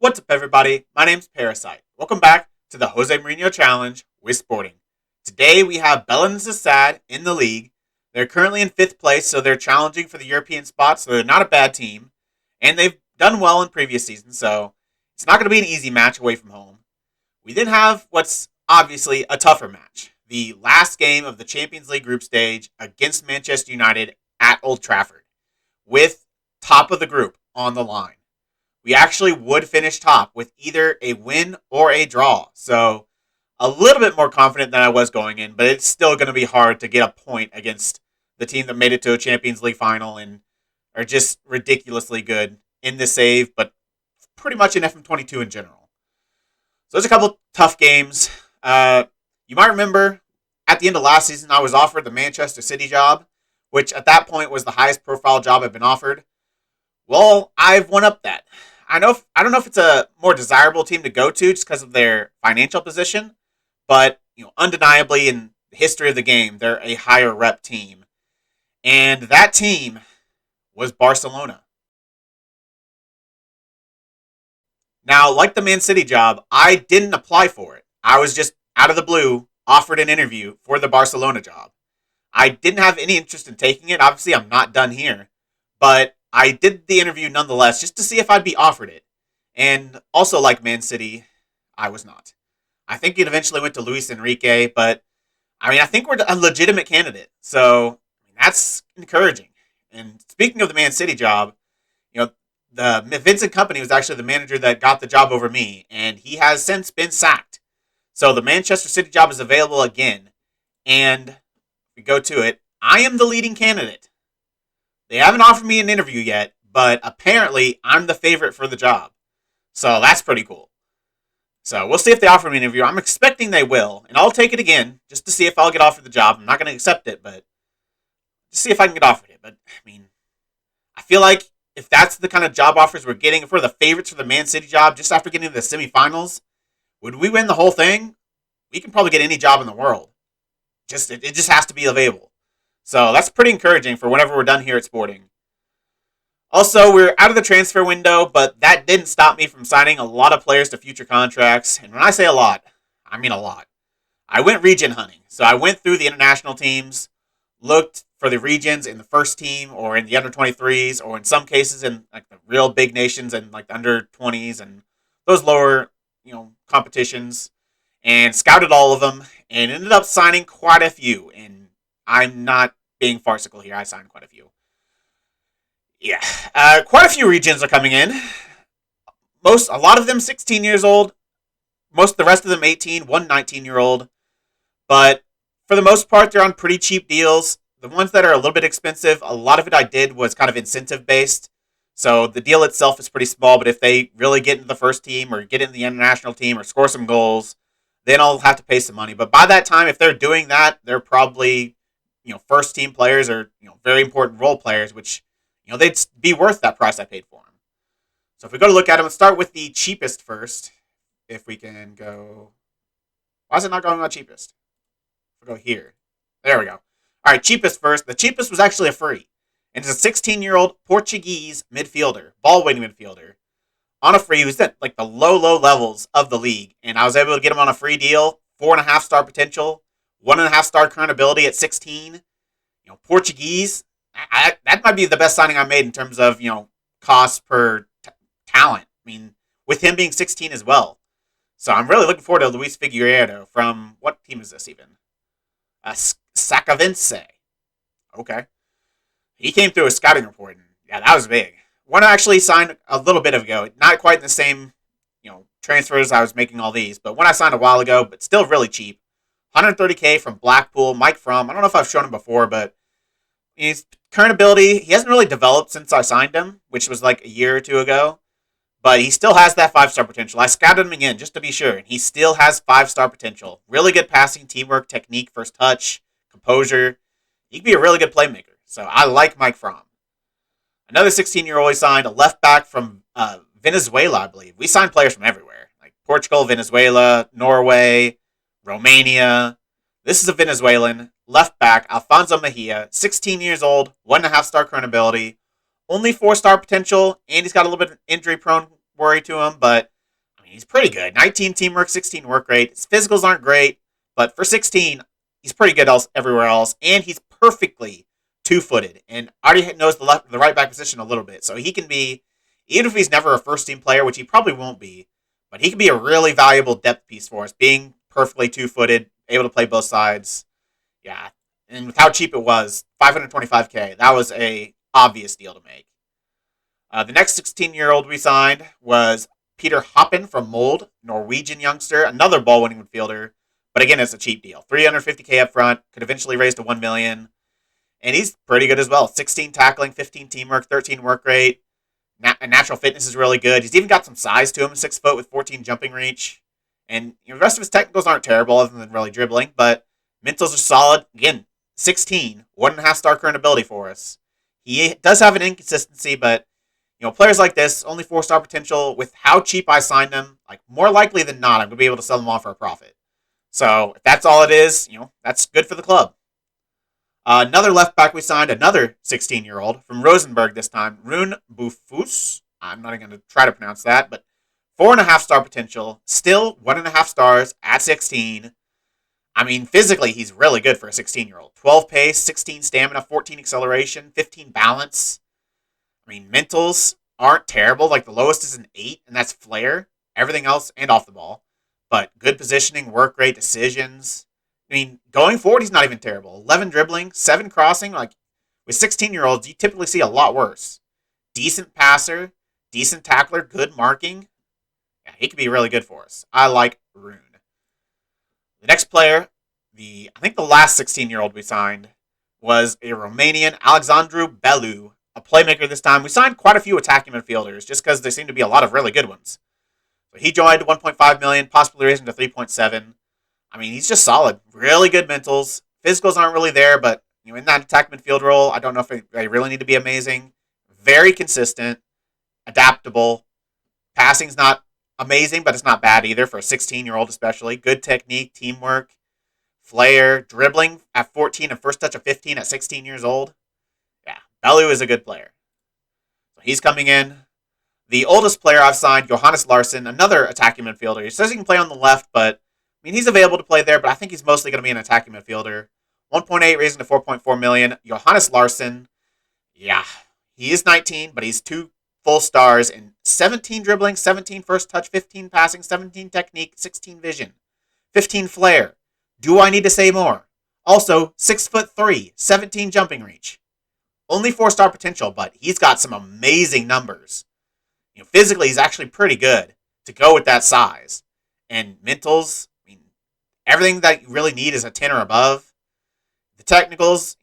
What's up, everybody? My name's Parasite. Welcome back to the Jose Mourinho Challenge with Sporting. Today we have Belensenses SAD in the league. They're currently in 5th place, so they're challenging for the European spot, so they're not a bad team. And they've done well in previous seasons, so it's not going to be an easy match away from home. We then have what's obviously a tougher match. The last game of the Champions League group stage against Manchester United at Old Trafford, with top of the group on the line. We actually would finish top with either a win or a draw. So a little bit more confident than I was going in, but it's still going to be hard to get a point against the team that made it to a Champions League final and are just ridiculously good in the save, but pretty much in FM22 in general. So there's a couple tough games. You might remember at the end of last season, I was offered the Manchester City job, which at that point was the highest profile job I've been offered. Well, I've won up that. I don't know if it's a more desirable team to go to just because of their financial position, but undeniably in the history of the game, they're a higher rep team. And that team was Barcelona. Now, like the Man City job, I didn't apply for it. I was just out of the blue offered an interview for the Barcelona job. I didn't have any interest in taking it. Obviously, I'm not done here. But I did the interview nonetheless just to see if I'd be offered it. And also, like Man City, I was not. I think it eventually went to Luis Enrique, but I think we're a legitimate candidate. So that's encouraging. And speaking of the Man City job, the Vincent Kompany was actually the manager that got the job over me, and he has since been sacked. So the Manchester City job is available again. And if we go to it, I am the leading candidate. They haven't offered me an interview yet, but apparently I'm the favorite for the job. So that's pretty cool. So we'll see if they offer me an interview. I'm expecting they will, and I'll take it again just to see if I'll get offered the job. I'm not going to accept it, but just see if I can get offered it. But, I feel like if that's the kind of job offers we're getting, if we're the favorites for the Man City job just after getting to the semifinals, would we win the whole thing? We can probably get any job in the world. It just has to be available. So that's pretty encouraging for whenever we're done here at Sporting. Also, we're out of the transfer window, but that didn't stop me from signing a lot of players to future contracts. And when I say a lot, I mean a lot. I went region hunting. So I went through the international teams, looked for the regions in the first team or in the under-23s, or in some cases in like the real big nations and like the under-20s and those lower, competitions, and scouted all of them and ended up signing quite a few. And I'm not being farcical here. I signed quite a few. Yeah. Quite a few regions are coming in. A lot of them 16 years old. The rest of them 18, one 19-year-old. But for the most part, they're on pretty cheap deals. The ones that are a little bit expensive, a lot of it I did was kind of incentive-based. So the deal itself is pretty small, but if they really get into the first team or get into the international team or score some goals, then I'll have to pay some money. But by that time, if they're doing that, they're probably, first team players or, very important role players, which, they'd be worth that price I paid for them. So if we go to look at them, let's start with the cheapest first. If we can go, why is it not going on cheapest? We'll go here. There we go. All right, cheapest first. The cheapest was actually a free. And it's a 16-year-old Portuguese midfielder, ball-winning midfielder. On a free, he was at like the low levels of the league. And I was able to get him on a free deal, 4.5 star potential, 1.5 star current ability at 16. Portuguese, that might be the best signing I made in terms of, cost per talent. With him being 16 as well. So I'm really looking forward to Luis Figueiredo from, what team is this even? Sacavense. Okay. He came through a scouting report, and yeah, that was big. One I actually signed a little bit ago. Not quite in the same, transfers I was making all these, but one I signed a while ago, but still really cheap. 130K from Blackpool, Mike Fromm. I don't know if I've shown him before, but his current ability, he hasn't really developed since I signed him, which was like a year or two ago. But he still has that 5-star potential. I scouted him again just to be sure, and he still has 5-star potential. Really good passing, teamwork, technique, first touch, composure. He could be a really good playmaker. So I like Mike Fromm. Another 16-year-old we signed, a left back from Venezuela, I believe. We signed players from everywhere, like Portugal, Venezuela, Norway, Romania. This is a Venezuelan left back, Alfonso Mejia, 16 years old, 1.5 star current ability, only 4-star potential, and he's got a little bit of injury-prone worry to him, but He's pretty good. 19 teamwork, 16 work rate. His physicals aren't great, but for 16, he's pretty good everywhere else, and he's perfectly two-footed and already knows the right back position a little bit. So he can be, even if he's never a first-team player, which he probably won't be, but he can be a really valuable depth piece for us, being perfectly two-footed, able to play both sides. Yeah, and with how cheap it was, 525K, that was a obvious deal to make. The next 16-year-old we signed was Peter Hoppen from Mold, Norwegian youngster, another ball-winning midfielder. But again, it's a cheap deal. 350K up front, could eventually raise to 1 million. And he's pretty good as well. 16 tackling, 15 teamwork, 13 work rate. Natural fitness is really good. He's even got some size to him, 6 foot with 14 jumping reach. And the rest of his technicals aren't terrible other than really dribbling, but mentals are solid. Again, 16, 1.5 star current ability for us. He does have an inconsistency, but players like this, only 4-star potential, with how cheap I signed them, like more likely than not, I'm going to be able to sell them off for a profit. So if that's all it is, that's good for the club. Another left back we signed, another 16-year-old from Rosenborg this time, Roon Buffoos. I'm not even going to try to pronounce that, but 4.5 star potential, still 1.5 stars at 16. I mean, physically, he's really good for a 16-year-old. 12 pace, 16 stamina, 14 acceleration, 15 balance. I mean, mentals aren't terrible. Like, the lowest is an 8, and that's flair. Everything else, and off the ball. But good positioning, work rate, decisions. I mean, going forward, he's not even terrible. 11 dribbling, 7 crossing. Like, with 16-year-olds, you typically see a lot worse. Decent passer, decent tackler, good marking. Yeah, he could be really good for us. I like Roon. The next player, I think the last 16-year-old we signed, was a Romanian, Alexandru Belu, a playmaker this time. We signed quite a few attacking midfielders just because there seem to be a lot of really good ones. So he joined 1.5 million, possibly raising to 3.7. I mean, he's just solid. Really good mentals. Physicals aren't really there, but in that attack midfield role, I don't know if they really need to be amazing. Very consistent, adaptable. Passing's not amazing, but it's not bad either for a 16-year-old especially. Good technique, teamwork, flair, dribbling at 14 and first touch of 15 at 16 years old. Yeah, Belu is a good player. So he's coming in. The oldest player I've signed, Johannes Larson, another attacking midfielder. He says he can play on the left, but he's available to play there, but I think he's mostly going to be an attacking midfielder. 1.8 raising to 4.4 million. Johannes Larson, yeah, he is 19, but he's 2 full stars in 17 dribbling, 17 first touch, 15 passing, 17 technique, 16 vision, 15 flair. Do I need to say more? Also, 6'3", 17 jumping reach. Only 4-star potential, but he's got some amazing numbers. Physically, he's actually pretty good to go with that size. And mentals, everything that you really need is a 10 or above. The technicals,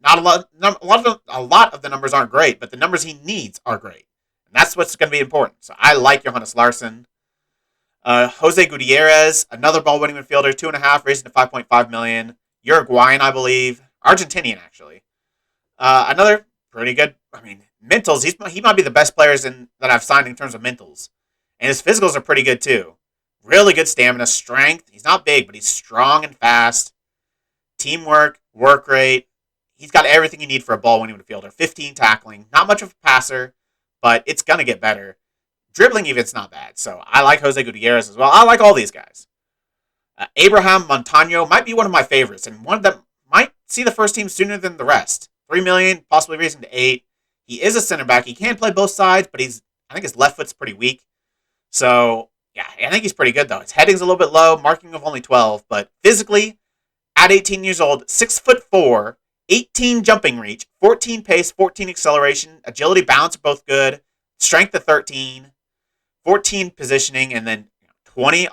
not a lot of the numbers aren't great, but the numbers he needs are great. And that's what's going to be important. So I like Johannes Larson. Jose Gutierrez, another ball-winning midfielder, 2.5, raising to 5.5 million. Uruguayan, I believe. Argentinian, actually. Another pretty good, mentals. He might be the best players that I've signed in terms of mentals. And his physicals are pretty good, too. Really good stamina, strength. He's not big, but he's strong and fast. Teamwork, work rate. He's got everything you need for a ball-winning midfielder. 15 tackling. Not much of a passer, but it's going to get better. Dribbling even's not bad, so I like Jose Gutierrez as well. I like all these guys. Abraham Montano might be one of my favorites, and one that might see the first team sooner than the rest. 3 million, possibly raising to 8. He is a center back. He can play both sides, but I think his left foot's pretty weak. So, yeah, I think he's pretty good, though. His heading's a little bit low, marking of only 12, but physically, at 18 years old, 6'4", 18 jumping reach, 14 pace, 14 acceleration, agility, balance are both good, strength of 13, 14 positioning, and then 20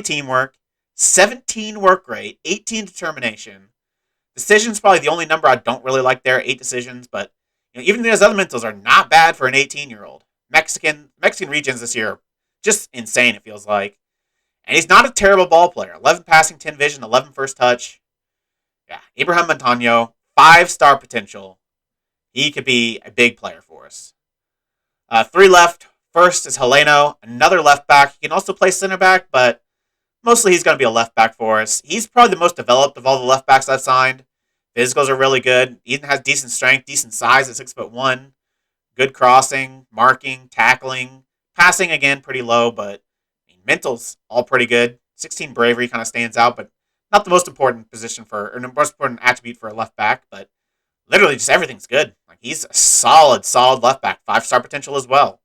teamwork, 17 work rate, 18 determination. Decision's probably the only number I don't really like there, 8 decisions, but even those other mentals are not bad for an 18-year-old. Mexican regions this year are just insane, it feels like. And he's not a terrible ball player. 11 passing, 10 vision, 11 first touch. Yeah, Abraham Montano, 5-star potential. He could be a big player for us. 3 left. First is Heleno, another left back. He can also play center back, but mostly he's going to be a left back for us. He's probably the most developed of all the left backs I've signed. Physicals are really good. He has decent strength, decent size at 6'1". Good crossing, marking, tackling. Passing, again, pretty low, but mental's all pretty good. 16 bravery kind of stands out, but not the most important position or the most important attribute for a left back, but literally just everything's good. Like he's a solid left back. 5-star potential as well.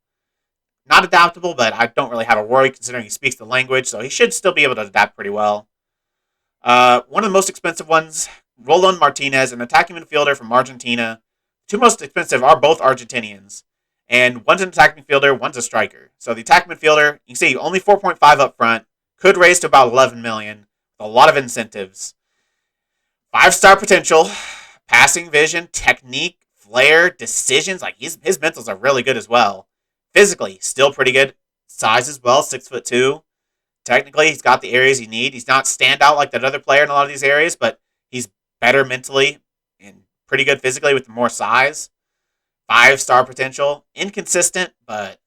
Not adaptable, but I don't really have a worry considering he speaks the language, so he should still be able to adapt pretty well. One of the most expensive ones, Roland Martinez, an attacking midfielder from Argentina. Two most expensive are both Argentinians. And one's an attacking midfielder, one's a striker. So the attacking midfielder, you can see only 4.5 up front, could raise to about 11 million, with a lot of incentives. 5-star potential, passing vision, technique, flair, decisions. Like his mentals are really good as well. Physically, still pretty good. Size as well, 6'2". Technically, he's got the areas he needs. He's not stand out like that other player in a lot of these areas, but he's better mentally and pretty good physically with more size. 5-star potential. Inconsistent, but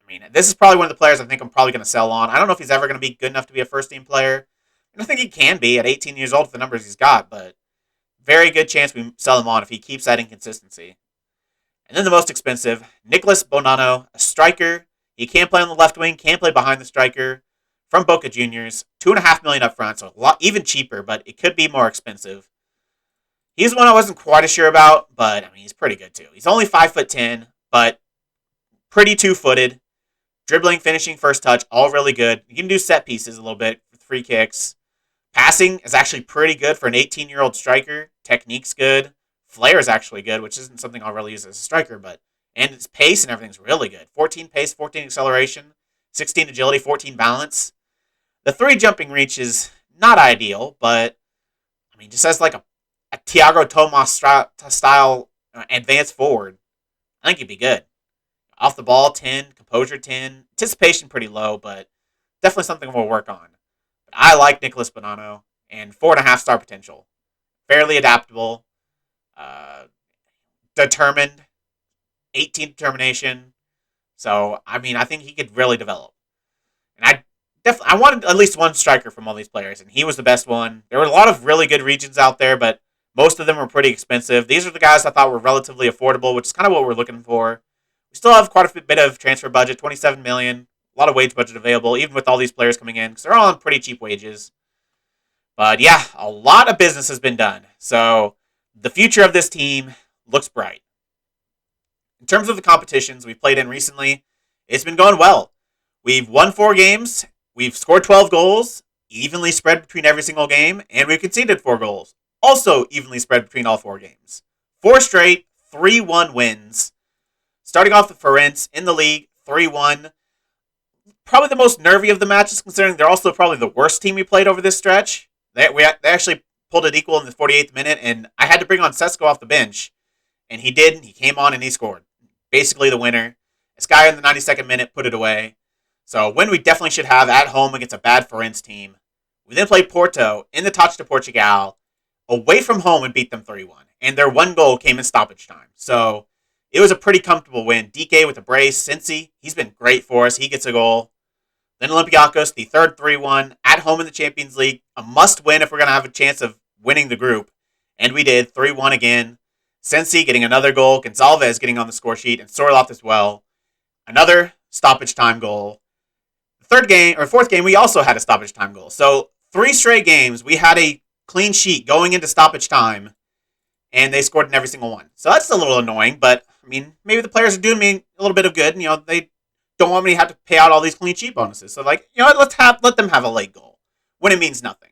I mean, this is probably one of the players I think I'm probably going to sell on. I don't know if he's ever going to be good enough to be a first-team player. I don't think he can be at 18 years old with the numbers he's got, but very good chance we sell him on if he keeps that inconsistency. And then the most expensive, Nicolas Bonanno, a striker. He can play on the left wing, can play behind the striker. From Boca Juniors, $2.5 million up front, so a lot even cheaper, but it could be more expensive. He's one I wasn't quite as sure about, but I mean he's pretty good too. He's only 5'10", but pretty two-footed. Dribbling, finishing, first touch, all really good. You can do set pieces a little bit with free kicks. Passing is actually pretty good for an 18-year-old striker. Technique's good. Flair is actually good, which isn't something I'll really use as a striker, and his pace and everything's really good. 14 pace, 14 acceleration, 16 agility, 14 balance. The 3 jumping reach is not ideal, but I mean, just as like a Thiago Tomas style advanced forward, I think he'd be good. Off the ball, 10. Composure, 10. Anticipation, pretty low, but definitely something we'll work on. But I like Nicolas Bonanno, and 4.5-star potential. Fairly adaptable. Determined. 18 determination. So, I mean, I think he could really develop. And I wanted at least one striker from all these players, and he was the best one. There were a lot of really good regions out there, but most of them were pretty expensive. These are the guys I thought were relatively affordable, which is kind of what we're looking for. We still have quite a bit of transfer budget, $27 million. A lot of wage budget available, even with all these players coming in, because they're all on pretty cheap wages. But yeah, a lot of business has been done. So the future of this team looks bright. In terms of the competitions we've played in recently, it's been going well. We've won 4 games. We've scored 12 goals, evenly spread between every single game, and we've conceded 4 goals, also evenly spread between all 4 games. 4 straight, 3-1 wins. Starting off with Ferenc in the league, 3-1. Probably the most nervy of the matches, considering they're also probably the worst team we played over this stretch. They actually pulled it equal in the 48th minute, and I had to bring on Sesko off the bench, and he did. He came on and he scored. Basically the winner. This guy in the 92nd minute put it away. So a win we definitely should have at home against a bad Ferenc team. We then played Porto in the Taça de Portugal away from home and beat them 3-1. And their 1 goal came in stoppage time. So it was a pretty comfortable win. DK with a brace. Cincy, he's been great for us. He gets a goal. Then Olympiacos, the third 3-1 at home in the Champions League. A must win if we're going to have a chance of winning the group. And we did. 3-1 again. Cincy getting another goal. Gonçalves getting on the score sheet. And Sorloth as well. Another stoppage time goal. Fourth game, we also had a stoppage time goal. So 3 straight games, we had a clean sheet going into stoppage time, and they scored in every single one. So that's a little annoying, but I mean, maybe the players are doing me a little bit of good. They don't want me to have to pay out all these clean sheet bonuses. So let them have a late goal when it means nothing.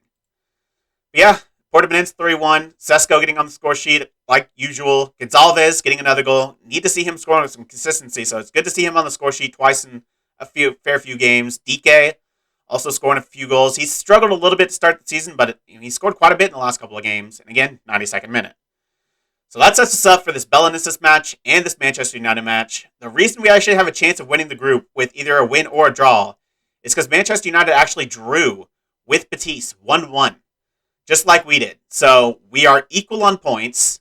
But yeah, Portimonense 3-1. Sesko getting on the score sheet like usual. Gonçalves getting another goal. Need to see him scoring with some consistency. So it's good to see him on the score sheet twice in a fair few games. DK also scoring a few goals. He's struggled a little bit to start the season, but he scored quite a bit in the last couple of games. And again, 92nd minute. So that sets us up for this Belensenses match and this Manchester United match. The reason we actually have a chance of winning the group with either a win or a draw is because Manchester United actually drew with Betis 1-1, just like we did. So we are equal on points.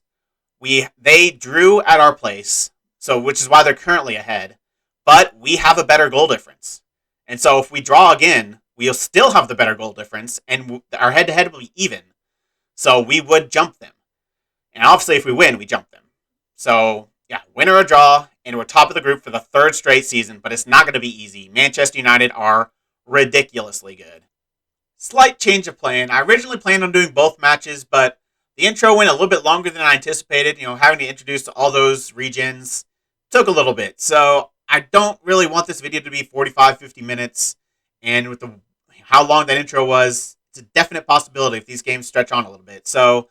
They drew at our place, which is why they're currently ahead. But we have a better goal difference. And so if we draw again, we'll still have the better goal difference, and our head-to-head will be even. So we would jump them. And obviously if we win, we jump them. So, yeah, win or a draw, and we're top of the group for the 3rd straight season, but it's not going to be easy. Manchester United are ridiculously good. Slight change of plan. I originally planned on doing both matches, but the intro went a little bit longer than I anticipated. Having to introduce all those regions took a little bit. So I don't really want this video to be 45, 50 minutes. And with how long that intro was, it's a definite possibility if these games stretch on a little bit. So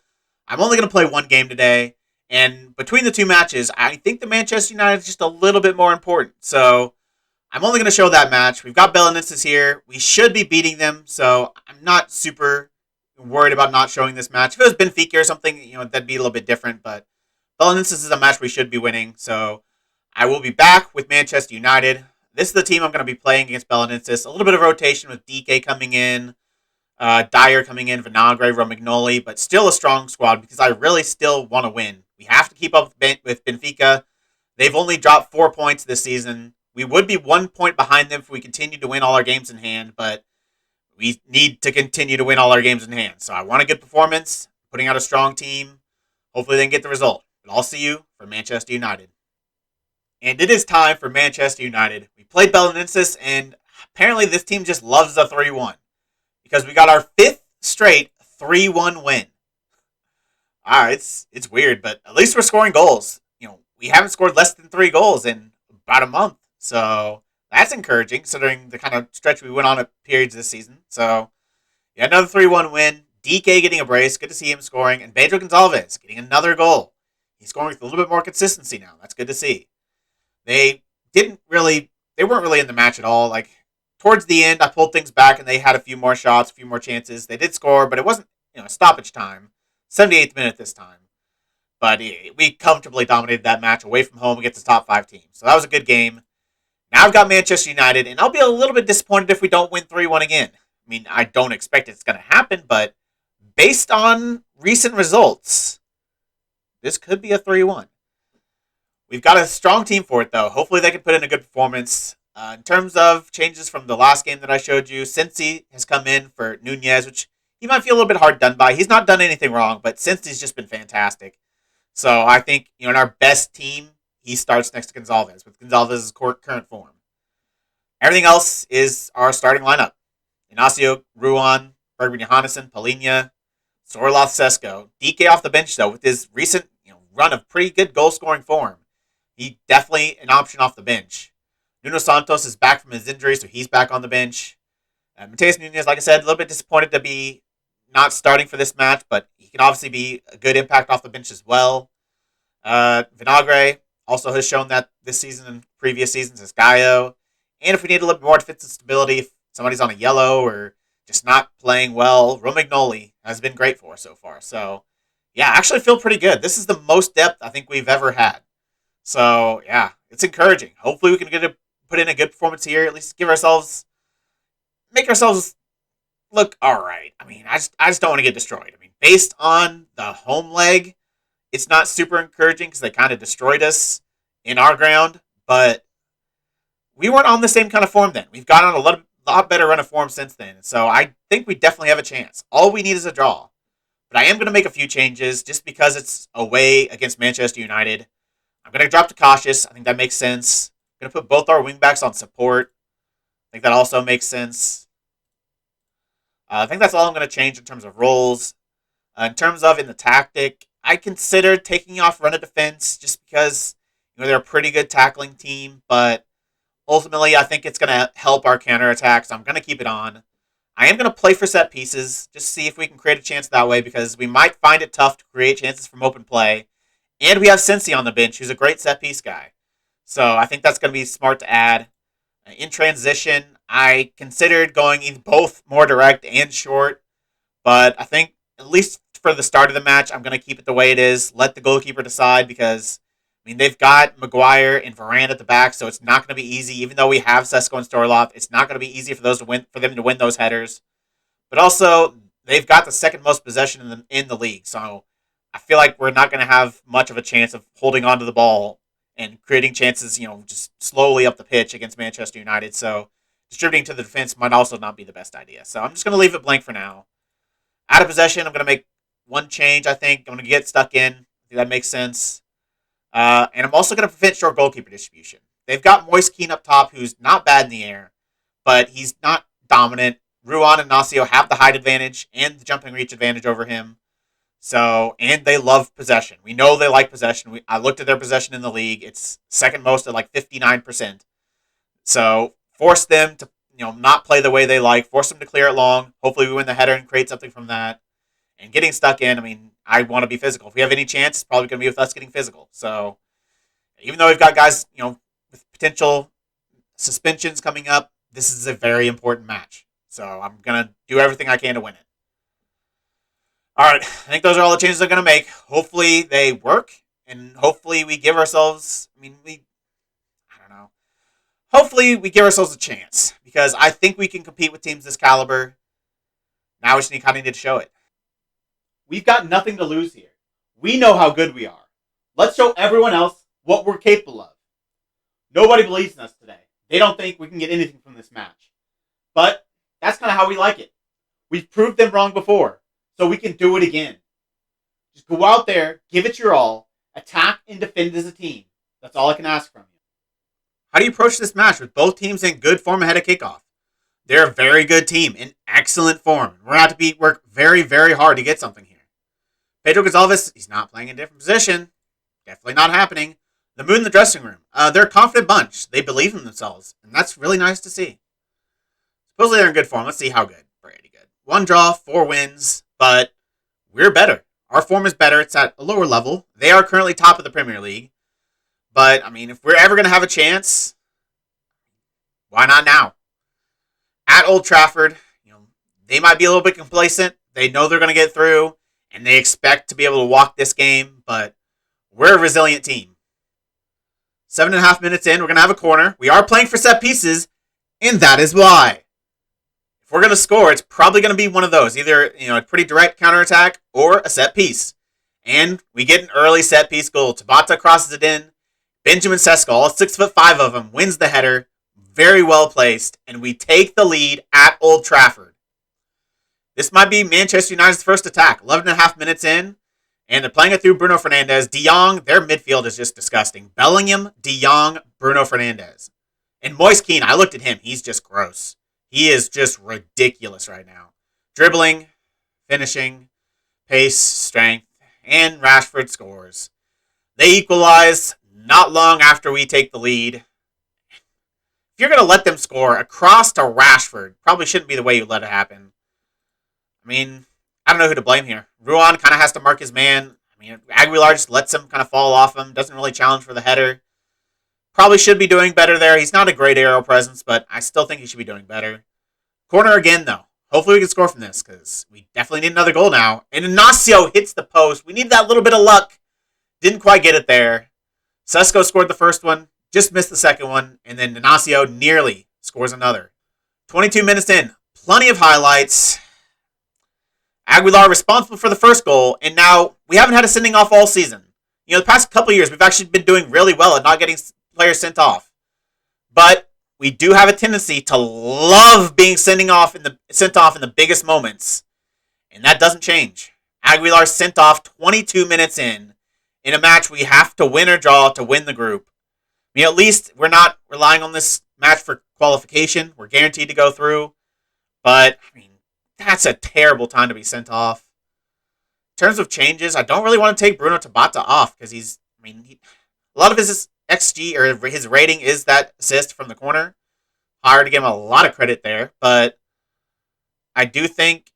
I'm only going to play one game today. And between the two matches, I think the Manchester United is just a little bit more important. So I'm only going to show that match. We've got Belenenses here. We should be beating them, so I'm not super worried about not showing this match. If it was Benfica or something, that'd be a little bit different, but Belenenses is a match we should be winning, so I will be back with Manchester United. This is the team I'm going to be playing against Belenenses. A little bit of rotation with DK coming in, Dyer coming in, Vinagre, Romagnoli, but still a strong squad because I really still want to win. We have to keep up with Benfica. They've only dropped 4 points this season. We would be 1 point behind them if we continue to win all our games in hand, but we need to continue to win all our games in hand. So I want a good performance, putting out a strong team. Hopefully they can get the result. But I'll see you for Manchester United. And it is time for Manchester United. We played Belenenses, and apparently this team just loves the 3-1. Because we got our 5th straight 3-1 win. It's weird, but at least we're scoring goals. We haven't scored less than 3 goals in about a month. So that's encouraging, considering the kind of stretch we went on at periods this season. So, yeah, another 3-1 win. DK getting a brace. Good to see him scoring. And Pedro Gonçalves getting another goal. He's scoring with a little bit more consistency now. That's good to see. They weren't really in the match at all. Like, towards the end, I pulled things back, and they had a few more shots, a few more chances. They did score, but it wasn't, stoppage time. 78th minute this time. But we comfortably dominated that match away from home against the top 5 teams. So that was a good game. Now I've got Manchester United, and I'll be a little bit disappointed if we don't win 3-1 again. I mean, I don't expect it's going to happen, but based on recent results, this could be a 3-1. We've got a strong team for it, though. Hopefully they can put in a good performance. In terms of changes from the last game that I showed you, Cincy has come in for Nunez, which he might feel a little bit hard done by. He's not done anything wrong, but Cincy's just been fantastic. So I think, in our best team, he starts next to Gonçalves, with Gonçalves' current form. Everything else is our starting lineup. Inacio, Ruan, Bergman Johannesson, Palinha, Sorloth, Sesko. DK off the bench, though, with his recent run of pretty good goal-scoring form. He definitely an option off the bench. Nuno Santos is back from his injury, so he's back on the bench. Mateus Nunez, like I said, a little bit disappointed to be not starting for this match, but he can obviously be a good impact off the bench as well. Vinagre also has shown that this season and previous seasons as Gaio. And if we need a little bit more defensive stability, if somebody's on a yellow or just not playing well, Romagnoli has been great for us so far. So, yeah, I actually feel pretty good. This is the most depth I think we've ever had. So, yeah, it's encouraging. Hopefully we can put in a good performance here, at least make ourselves look all right. I mean, I just don't want to get destroyed. I mean, based on the home leg, it's not super encouraging because they kind of destroyed us in our ground, but we weren't on the same kind of form then. We've got on a lot better run of form since then, so I think we definitely have a chance. All we need is a draw. But I am going to make a few changes just because it's away against Manchester United. I'm going to drop to cautious. I think that makes sense. I'm going to put both our wingbacks on support. I think that also makes sense. I think that's all I'm going to change in terms of roles. In terms of in the tactic, I considered taking off run of defense just because they're a pretty good tackling team, but ultimately I think it's going to help our counterattack, so I'm going to keep it on. I am going to play for set pieces, just see if we can create a chance that way, because we might find it tough to create chances from open play. And we have Cincy on the bench, who's a great set piece guy. So I think that's going to be smart to add. In transition, I considered going either both more direct and short, but I think at least for the start of the match, I'm going to keep it the way it is. Let the goalkeeper decide because, they've got Maguire and Varane at the back, so it's not going to be easy. Even though we have Sesko and Storloff, it's not going to be easy for them to win those headers. But also, they've got the second most possession in the league, so I feel like we're not going to have much of a chance of holding onto the ball and creating chances, just slowly up the pitch against Manchester United. So distributing to the defense might also not be the best idea. So I'm just going to leave it blank for now. Out of possession, I'm going to make one change, I think. I'm going to get stuck in. I think that makes sense. And I'm also going to prevent short goalkeeper distribution. They've got Moise Kean up top, who's not bad in the air, but he's not dominant. Ruan and Nacio have the height advantage and the jumping reach advantage over him. So, and they love possession. We know they like possession. I looked at their possession in the league. It's second most at like 59%. So, force them to, not play the way they like. Force them to clear it long. Hopefully we win the header and create something from that. And getting stuck in, I want to be physical. If we have any chance, it's probably going to be with us getting physical. So, even though we've got guys, with potential suspensions coming up, this is a very important match. So, I'm going to do everything I can to win it. All right, I think those are all the changes I'm going to make. Hopefully they work, and hopefully we give ourselves, I don't know. Hopefully we give ourselves a chance, because I think we can compete with teams this caliber. Now we just need to show it. We've got nothing to lose here. We know how good we are. Let's show everyone else what we're capable of. Nobody believes in us today. They don't think we can get anything from this match. But that's kind of how we like it. We've proved them wrong before. So we can do it again. Just go out there, give it your all, attack and defend as a team. That's all I can ask from you. How do you approach this match with both teams in good form ahead of kickoff? They're a very good team, in excellent form. We're going to have to work very, very hard to get something here. Pedro Gonzalez, he's not playing in a different position. Definitely not happening. The mood in the dressing room. They're a confident bunch. They believe in themselves, and that's really nice to see. Supposedly they're in good form. Let's see how good. Pretty good. 1 draw, 4 wins. But we're better. Our form is better. It's at a lower level. They are currently top of the Premier League. But, if we're ever going to have a chance, why not now? At Old Trafford, they might be a little bit complacent. They know they're going to get through, and they expect to be able to walk this game, but we're a resilient team. 7.5 minutes in, we're going to have a corner. We are playing for set pieces, and that is why. If we're going to score, it's probably going to be one of those. Either, a pretty direct counterattack or a set piece. And we get an early set piece goal. Tabata crosses it in. Benjamin Sesko, all 6'5" of him, wins the header. Very well placed. And we take the lead at Old Trafford. This might be Manchester United's first attack. 11.5 minutes in. And they're playing it through Bruno Fernandes. De Jong, their midfield is just disgusting. Bellingham, De Jong, Bruno Fernandes. And Moise Kean, I looked at him. He's just gross. He is just ridiculous right now. Dribbling, finishing, pace, strength, and Rashford scores. They equalize not long after we take the lead. If you're going to let them score, a cross to Rashford probably shouldn't be the way you let it happen. I don't know who to blame here. Ruan kind of has to mark his man. Aguilar just lets him kind of fall off him. Doesn't really challenge for the header. Probably should be doing better there. He's not a great aerial presence, but I still think he should be doing better. Corner again, though. Hopefully we can score from this, because we definitely need another goal now. And Ignacio hits the post. We need that little bit of luck. Didn't quite get it there. Sesko scored the first one. Just missed the second one. And then Ignacio nearly scores another. 22 minutes in. Plenty of highlights. Aguilar responsible for the first goal. And now we haven't had a sending off all season. The past couple years, we've actually been doing really well at not getting players sent off. But we do have a tendency to love being sent off in the biggest moments. And that doesn't change. Aguilar sent off 22 minutes in a match we have to win or draw to win the group. At least we're not relying on this match for qualification. We're guaranteed to go through. But, that's a terrible time to be sent off. In terms of changes, I don't really want to take Bruno Tabata off, because a lot of his XG, or his rating, is that assist from the corner. Hard to give him a lot of credit there, but I do think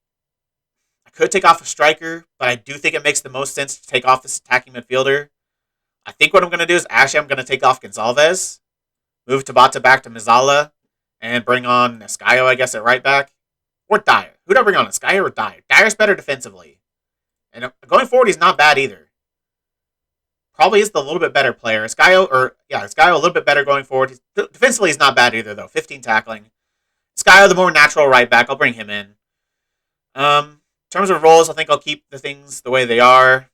I could take off a striker, but I do think it makes the most sense to take off this attacking midfielder. I think what I'm going to do is I'm going to take off Gonzalez, move Tabata back to Mizala, and bring on Escaio, I guess, at right back. Or Dyer. Who do I bring on, Escaio or Dyer? Dyer's better defensively. And going forward, he's not bad either. Probably is the little bit better player. Escaio a little bit better going forward. Defensively, he's not bad either, though. 15 tackling. Escaio, the more natural right back. I'll bring him in. In terms of roles, I think I'll keep the things the way they are.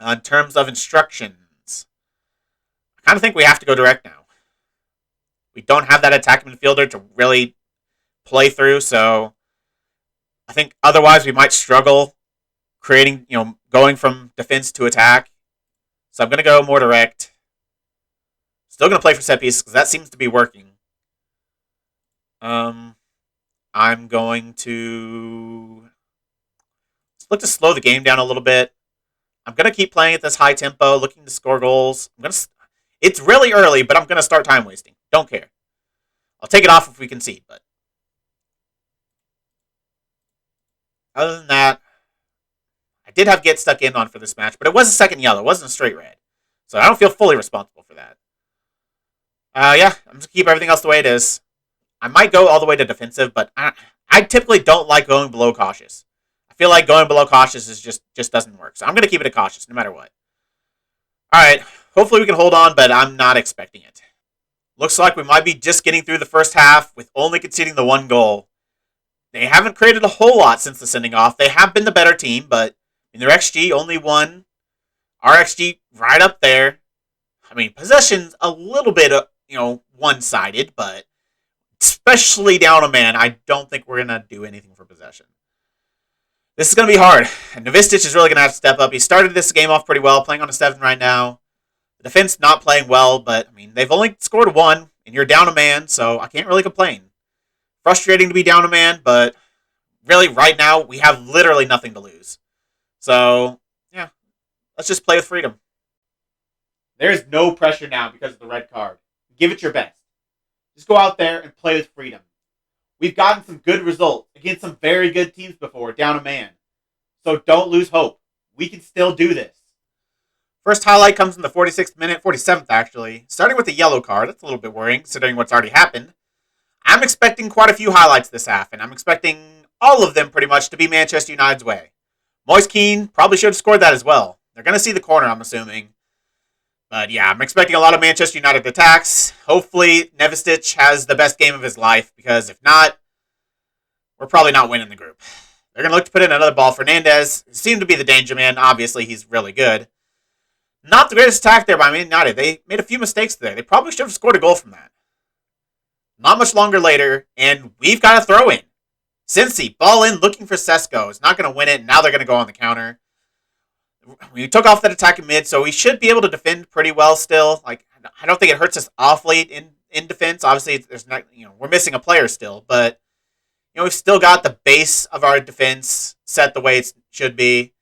In terms of instructions, I kind of think we have to go direct now. We don't have that attacking midfielder to really play through, so I think otherwise we might struggle creating, going from defense to attack. So I'm going to go more direct. Still going to play for set pieces, because that seems to be working. I'm going to look to slow the game down a little bit. I'm going to keep playing at this high tempo, looking to score goals. It's really early, but I'm going to start time wasting. Don't care. I'll take it off if we concede, but other than that, I did have get stuck in on for this match, but it was a second yellow. It wasn't a straight red. So I don't feel fully responsible for that. Yeah, I'm just going to keep everything else the way it is. I might go all the way to defensive, but I typically don't like going below cautious. I feel like going below cautious is just doesn't work. So I'm going to keep it a cautious no matter what. All right, hopefully we can hold on, but I'm not expecting it. Looks like we might be just getting through the first half with only conceding the one goal. They haven't created a whole lot since the sending off. They have been the better team, but in their XG, only one. Our XG right up there. I mean, possession's a little bit, one-sided, but especially down a man, I don't think we're going to do anything for possession. This is going to be hard, and Novistich is really going to have to step up. He started this game off pretty well, playing on a 7 right now. The defense not playing well, but, I mean, they've only scored 1, and you're down a man, so I can't really complain. Frustrating to be down a man, but really, right now, we have literally nothing to lose. So, yeah, let's just play with freedom. There is no pressure now because of the red card. Give it your best. Just go out there and play with freedom. We've gotten some good results against some very good teams before, down a man. So don't lose hope. We can still do this. First highlight comes in the 46th minute, 47th actually. Starting with a yellow card. That's a little bit worrying considering what's already happened. I'm expecting quite a few highlights this half, and I'm expecting all of them pretty much to be Manchester United's way. Moise Kean probably should have scored that as well. They're going to see the corner, I'm assuming. But yeah, I'm expecting a lot of Manchester United attacks. Hopefully, Novistich has the best game of his life, because if not, we're probably not winning the group. They're going to look to put in another ball. Fernandez seemed to be the danger man. Obviously, he's really good. Not the greatest attack there by Man United. They made a few mistakes there. They probably should have scored a goal from that. Not much longer later, and we've got a throw in. Cincy, ball in, looking for Sesko. It's not going to win it. Now they're going to go on the counter. We took off that attack in mid, so we should be able to defend pretty well still. Like, I don't think it hurts us awfully in defense. Obviously, there's not, we're missing a player still, but we've still got the base of our defense set the way it should be,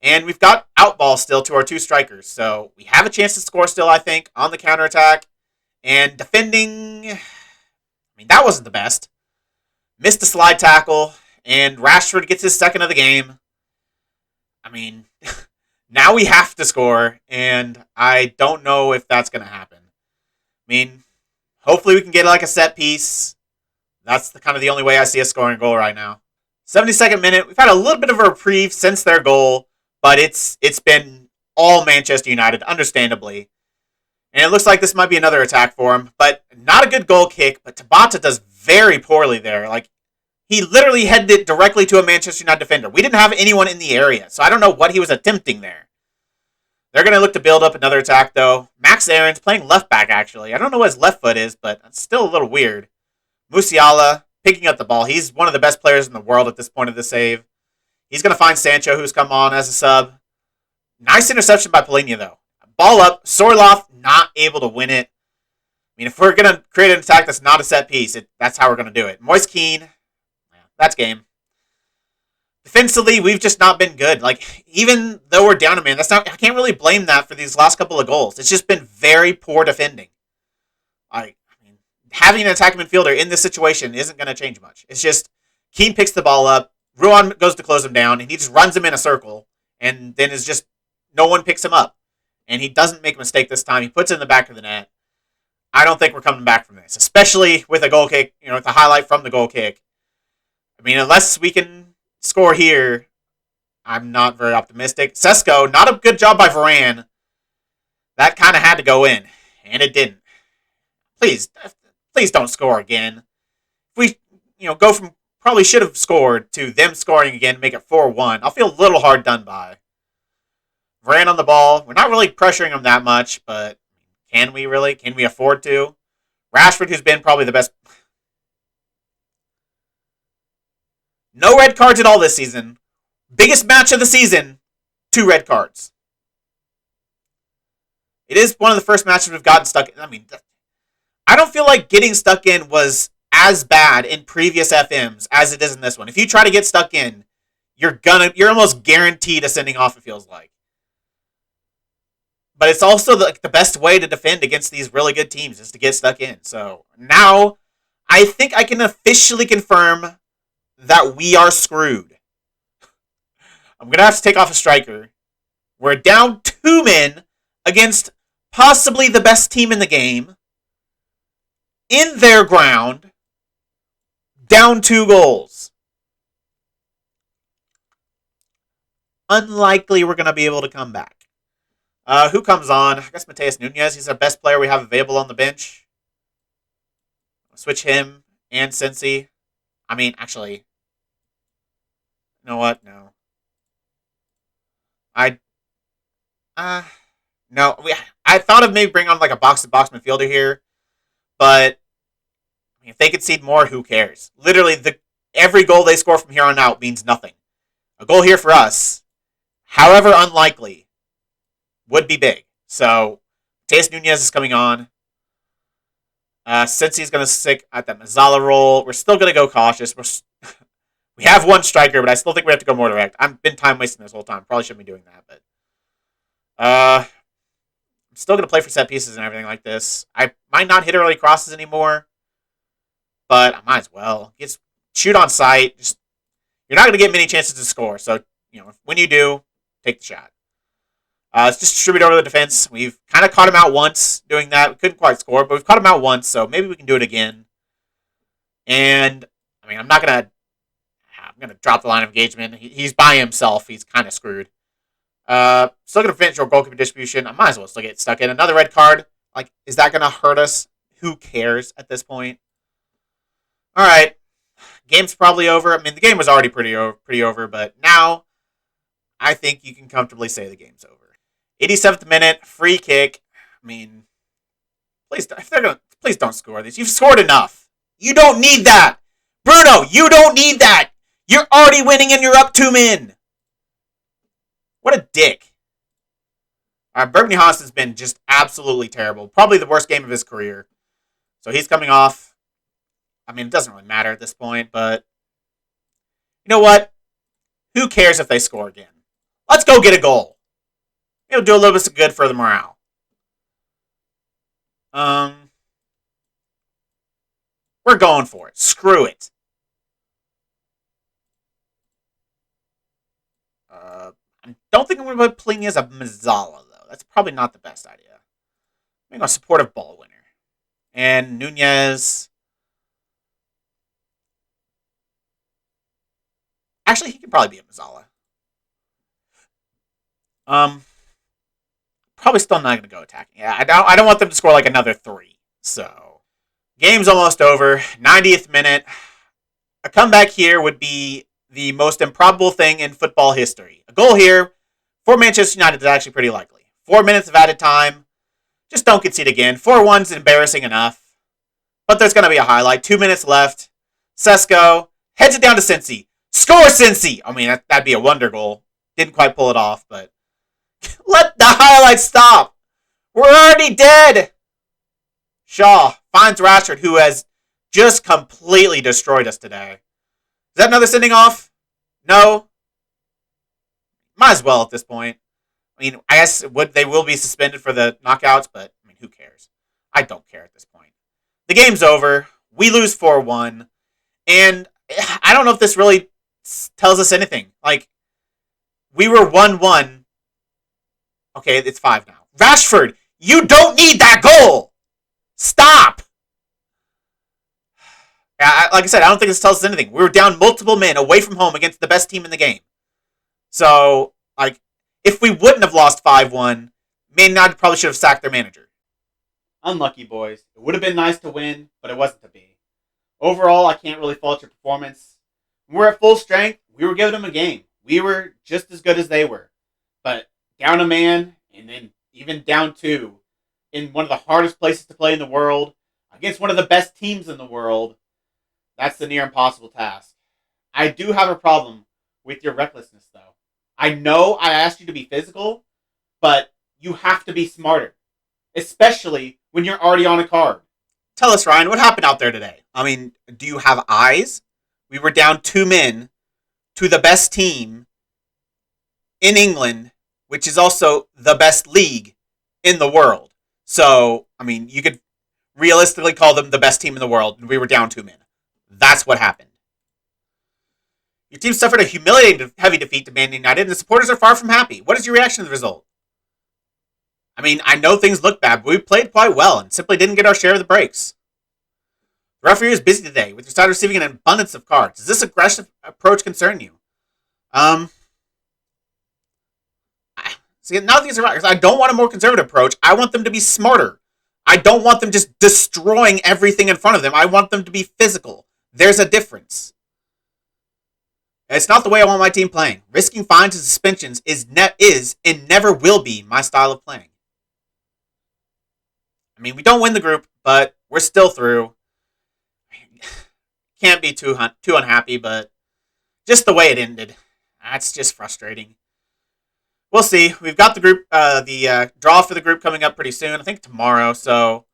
and we've got outball still to our 2 strikers. So we have a chance to score still, I think, on the counterattack. And defending, I mean, that wasn't the best. Missed a slide tackle, and Rashford gets his second of the game. I mean, now we have to score, and I don't know if that's going to happen. I mean, hopefully we can get like a set piece. That's kind of the only way I see us scoring a goal right now. 72nd minute, we've had a little bit of a reprieve since their goal, but it's been all Manchester United, understandably. And it looks like this might be another attack for him, but not a good goal kick, but Tabata does very poorly there. Like, he literally headed it directly to a Manchester United defender. We didn't have anyone in the area, so I don't know what he was attempting there. They're going to look to build up another attack, though. Max Aarons playing left back, actually. I don't know what his left foot is, but it's still a little weird. Musiala picking up the ball. He's one of the best players in the world at this point of the save. He's going to find Sancho, who's come on as a sub. Nice interception by Polina, though. Ball up. Sorloth not able to win it. I mean, if we're going to create an attack that's not a set piece, that's how we're going to do it. Moise Kean, that's game. Defensively, we've just not been good. Like, even though we're down a man, I can't really blame that for these last couple of goals. It's just been very poor defending. I mean, having an attacking midfielder in this situation isn't going to change much. It's just Kean picks the ball up, Ruan goes to close him down, and he just runs him in a circle, and then it's just no one picks him up. And he doesn't make a mistake this time. He puts it in the back of the net. I don't think we're coming back from this, especially with a goal kick, with a highlight from the goal kick. I mean, unless we can score here, I'm not very optimistic. Sesko, not a good job by Varane. That kind of had to go in, and it didn't. Please don't score again. If we, go from probably should have scored to them scoring again, make it 4-1, I'll feel a little hard done by. Varane on the ball. We're not really pressuring him that much, but can we really? Can we afford to? Rashford, who's been probably the best. No red cards at all this season. Biggest match of the season, 2 red cards. It is one of the first matches we've gotten stuck in. I mean, I don't feel like getting stuck in was as bad in previous FMs as it is in this one. If you try to get stuck in, you're almost guaranteed a sending off, it feels like. But it's also the best way to defend against these really good teams is to get stuck in. So now I think I can officially confirm that we are screwed. I'm going to have to take off a striker. We're down 2 men against possibly the best team in the game. In their ground. Down 2 goals. Unlikely we're going to be able to come back. Who comes on? I guess Matheus Nunes. He's our best player we have available on the bench. I'll switch him and Cincy. I mean, actually. You know what? No. No. I thought of maybe bringing on like a box-to-box midfielder here. But if they concede more, who cares? Literally, every goal they score from here on out means nothing. A goal here for us, however unlikely, would be big. So, Matheus Nunes is coming on. Cincy's going to stick at that Mazzala role. We're still going to go cautious. We have 1 striker, but I still think we have to go more direct. I've been time wasting this whole time. Probably shouldn't be doing that, but I'm still going to play for set pieces and everything like this. I might not hit early crosses anymore, but I might as well. Just shoot on sight. You're not going to get many chances to score, so when you do, take the shot. Let's just distribute over the defense. We've kind of caught him out once doing that. We couldn't quite score, but we've caught him out once, so maybe we can do it again. And I mean, I'm going to drop the line of engagement. He's by himself. He's kind of screwed. Still going to finish your goalkeeping distribution. I might as well still get stuck in. Another red card. Like, is that going to hurt us? Who cares at this point? All right. Game's probably over. I mean, the game was already pretty over, but now I think you can comfortably say the game's over. 87th minute, free kick. I mean, please don't score this. You've scored enough. You don't need that. Bruno, you don't need that. You're already winning and you're up 2 men. What a dick. Bergman Johansson's been just absolutely terrible. Probably the worst game of his career. So he's coming off. I mean, it doesn't really matter at this point, but you know what? Who cares if they score again? Let's go get a goal. It'll do a little bit of good for the morale. We're going for it. Screw it. I don't think I'm going to put Pliny as a Mazzala, though. That's probably not the best idea. I'm going to supportive ball winner. And Nunez. Actually, he could probably be a Mazzala. Probably still not going to go attacking. Yeah, I don't want them to score like another 3. So, game's almost over. 90th minute. A comeback here would be the most improbable thing in football history. A goal here for Manchester United is actually pretty likely. 4 minutes of added time. Just don't concede again. 4-1's embarrassing enough. But there's going to be a highlight. 2 minutes left. Sesko heads it down to Cincy. Score, Cincy! I mean, that'd be a wonder goal. Didn't quite pull it off, but let the highlight stop. We're already dead. Shaw finds Rashford, who has just completely destroyed us today. Is that another sending off? No. Might as well at this point. I mean, I guess they will be suspended for the knockouts, but I mean, who cares? I don't care at this point. The game's over. We lose 4-1. And I don't know if this really tells us anything. Like, we were 1-1. Okay, it's 5 now. Rashford, you don't need that goal! Stop! Like I said, I don't think this tells us anything. We were down multiple men away from home against the best team in the game. So, like, if we wouldn't have lost 5-1, Man United probably should have sacked their manager. Unlucky, boys. It would have been nice to win, but it wasn't to be. Overall, I can't really fault your performance. When we're at full strength, we were giving them a game. We were just as good as they were. But down a man, and then even down 2, in one of the hardest places to play in the world, against one of the best teams in the world, that's the near impossible task. I do have a problem with your recklessness, though. I know I asked you to be physical, but you have to be smarter. Especially when you're already on a card. tell us, Ryan, what happened out there today? I mean, do you have eyes? We were down 2 men to the best team in England, which is also the best league in the world. So, I mean, you could realistically call them the best team in the world, and we were down 2 men. That's what happened. Your team suffered a humiliating heavy defeat to Man United, and the supporters are far from happy. What is your reaction to the result? I mean, I know things look bad, but we played quite well and simply didn't get our share of the breaks. The referee is busy today, with your side receiving an abundance of cards. Does this aggressive approach concern you? See, now these are right. I don't want a more conservative approach. I want them to be smarter. I don't want them just destroying everything in front of them. I want them to be physical. There's a difference. It's not the way I want my team playing. Risking fines and suspensions is and never will be my style of playing. I mean, we don't win the group, but we're still through. Can't be too unhappy, but just the way it ended, that's just frustrating. We'll see. We've got the group, the draw for the group coming up pretty soon. I think tomorrow. So,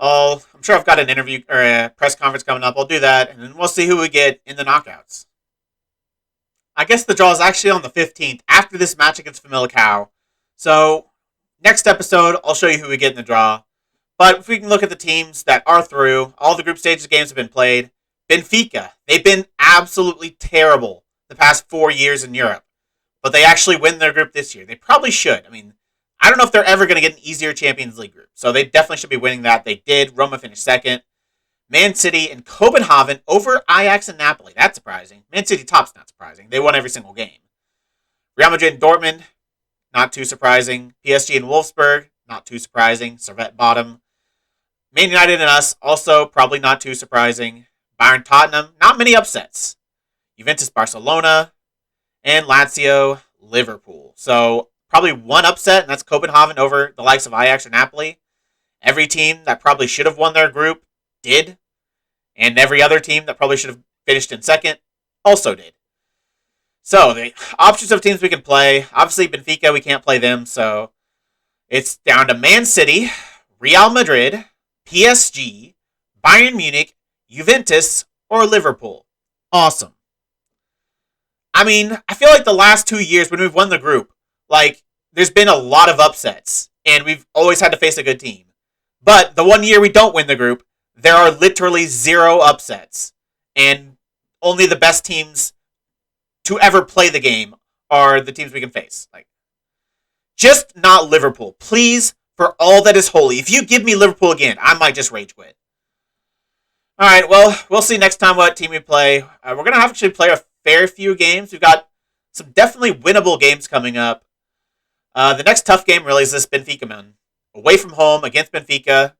I'm sure I've got an interview or a press conference coming up. I'll do that, and then we'll see who we get in the knockouts. I guess the draw is actually on the 15th after this match against Famalicão. So, next episode, I'll show you who we get in the draw. But if we can look at the teams that are through, all the group stages games have been played. Benfica, they've been absolutely terrible the past 4 years in Europe. But they actually win their group this year. They probably should. I mean, I don't know if they're ever going to get an easier Champions League group. So they definitely should be winning that. They did. Roma finished second. Man City and Copenhagen over Ajax and Napoli. That's surprising. Man City top's not surprising. They won every single game. Real Madrid and Dortmund, not too surprising. PSG and Wolfsburg, not too surprising. Servette bottom. Man United and us, also probably not too surprising. Bayern Tottenham, not many upsets. Juventus Barcelona, and Lazio Liverpool. So probably one upset, and that's Copenhagen over the likes of Ajax or Napoli. Every team that probably should have won their group did. And every other team that probably should have finished in second also did. So the options of teams we can play. Obviously Benfica, we can't play them. So it's down to Man City, Real Madrid, PSG, Bayern Munich, Juventus, or Liverpool. Awesome. I mean, I feel like the last 2 years when we've won the group, like, there's been a lot of upsets, and we've always had to face a good team. But the 1 year we don't win the group, there are literally 0 upsets, and only the best teams to ever play the game are the teams we can face. Like, just not Liverpool. Please, for all that is holy. If you give me Liverpool again, I might just rage quit. All right, well, we'll see next time what team we play. We're going to actually play a fair few games. We've got some definitely winnable games coming up. The next tough game really is this Benfica man. Away from home against Benfica.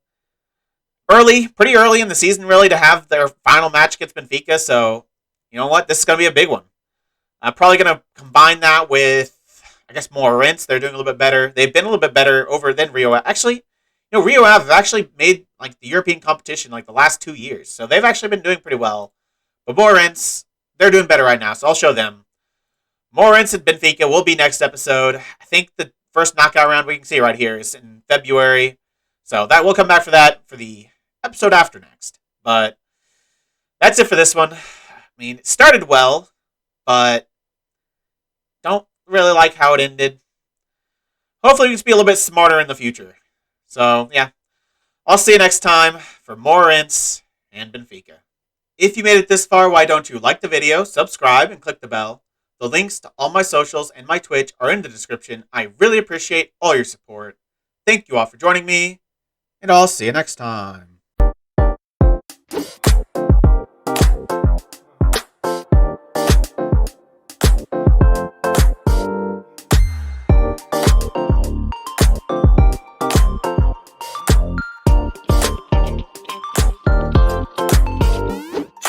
Pretty early in the season really to have their final match against Benfica. So, you know what? This is going to be a big one. I'm probably going to combine that with, I guess, Moreirense. They're doing a little bit better. They've been a little bit better over than Rio. Actually, Rio Ave have actually made like the European competition like the last 2 years. So they've actually been doing pretty well. But Moreirense, they're doing better right now, so I'll show them. Moreirense and Benfica will be next episode. I think the first knockout round we can see right here is in February. So that we'll come back for that for the episode after next. But that's it for this one. I mean, it started well, but don't really like how it ended. Hopefully we can just be a little bit smarter in the future. So, yeah. I'll see you next time for Moreirense and Benfica. If you made it this far, why don't you like the video, subscribe, and click the bell. The links to all my socials and my Twitch are in the description. I really appreciate all your support. Thank you all for joining me, and I'll see you next time.